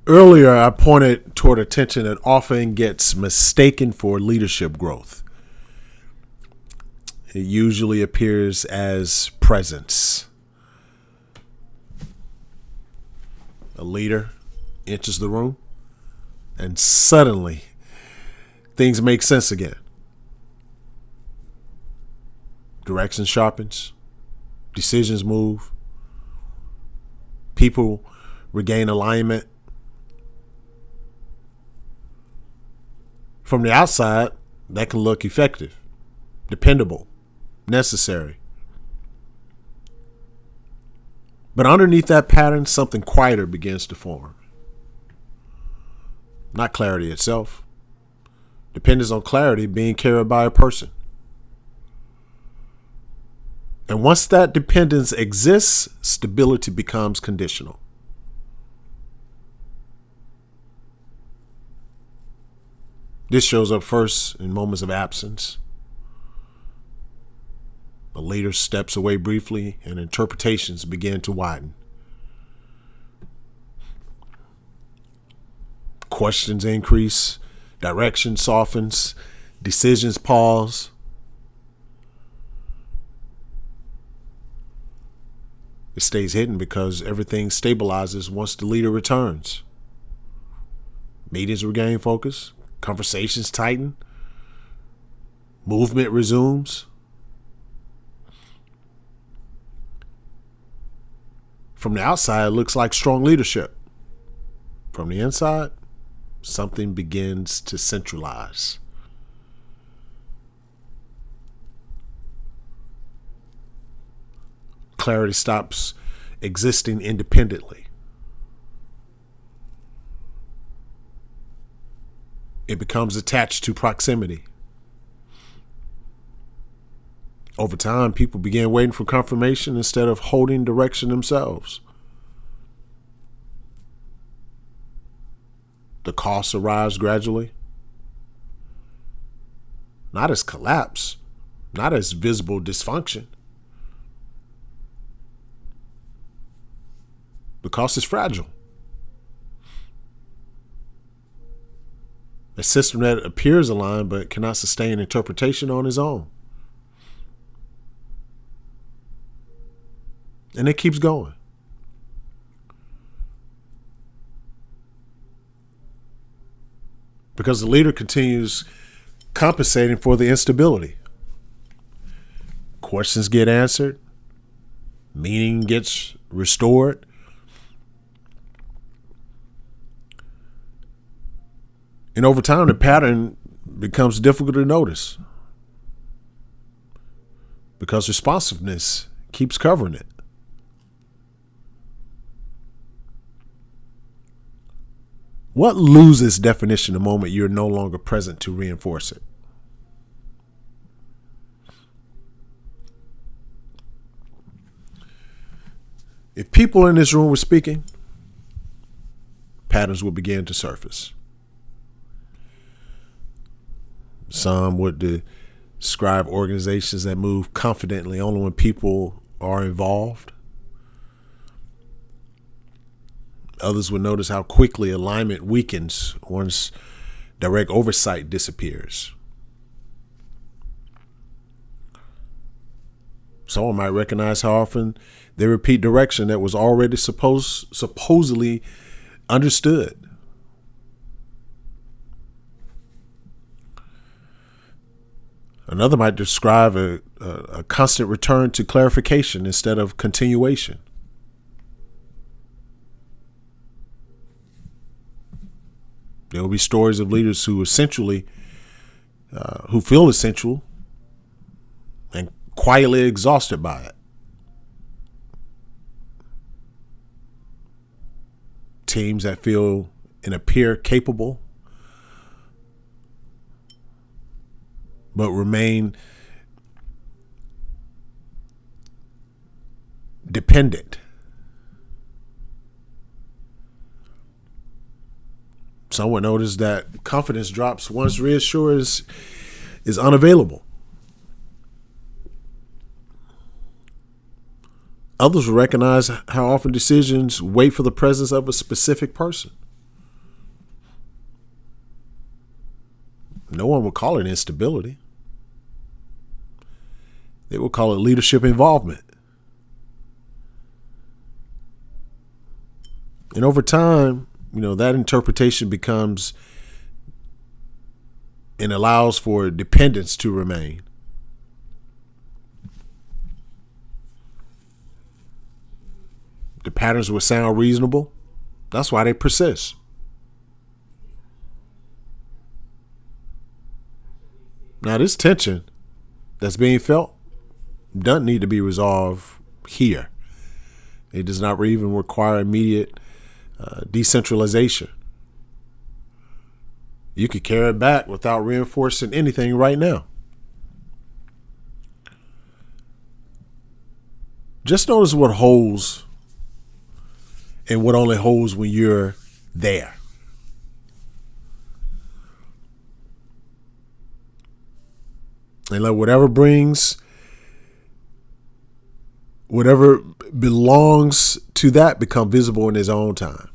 Earlier, I pointed toward attention that often gets mistaken for leadership growth. It usually appears as presence. A leader enters the room, and suddenly things make sense again. Direction sharpens, decisions move, people regain alignment. From the outside, that can look effective, dependable, necessary. But underneath that pattern, something quieter begins to form. Not clarity itself. Dependence on clarity being carried by a person. And once that dependence exists, stability becomes conditional. This shows up first in moments of absence. The leader steps away briefly and interpretations begin to widen. Questions increase, direction softens, decisions pause. It stays hidden because everything stabilizes once the leader returns. Meetings regain focus, conversations tighten, movement resumes. From the outside, it looks like strong leadership. From the inside, something begins to centralize. Clarity stops existing independently. It becomes attached to proximity. Over time, people begin waiting for confirmation instead of holding direction themselves. The costs arise gradually. Not as collapse, not as visible dysfunction. The cost is fragile. A system that appears aligned but cannot sustain interpretation on its own. And it keeps going. Because the leader continues compensating for the instability. Questions get answered. Meaning gets restored. And over time, the pattern becomes difficult to notice because responsiveness keeps covering it. What loses definition the moment you're no longer present to reinforce it? If people in this room were speaking, patterns would begin to surface. Some would describe organizations that move confidently only when people are involved. Others would notice how quickly alignment weakens once direct oversight disappears. Someone might recognize how often they repeat direction that was already supposedly understood. Another might describe a constant return to clarification instead of continuation. There will be stories of leaders who who feel essential and quietly exhausted by it. Teams that feel and appear capable but remain dependent. Someone noticed that confidence drops once reassurance is unavailable. Others will recognize how often decisions wait for the presence of a specific person. No one would call it instability. They would call it leadership involvement. And over time, that interpretation becomes and allows for dependence to remain. The patterns would sound reasonable. That's why they persist. Now, this tension that's being felt doesn't need to be resolved here. It does not even require immediate decentralization. You could carry it back without reinforcing anything right now. Just notice what holds and what only holds when you're there. And let whatever belongs to that become visible in its own time.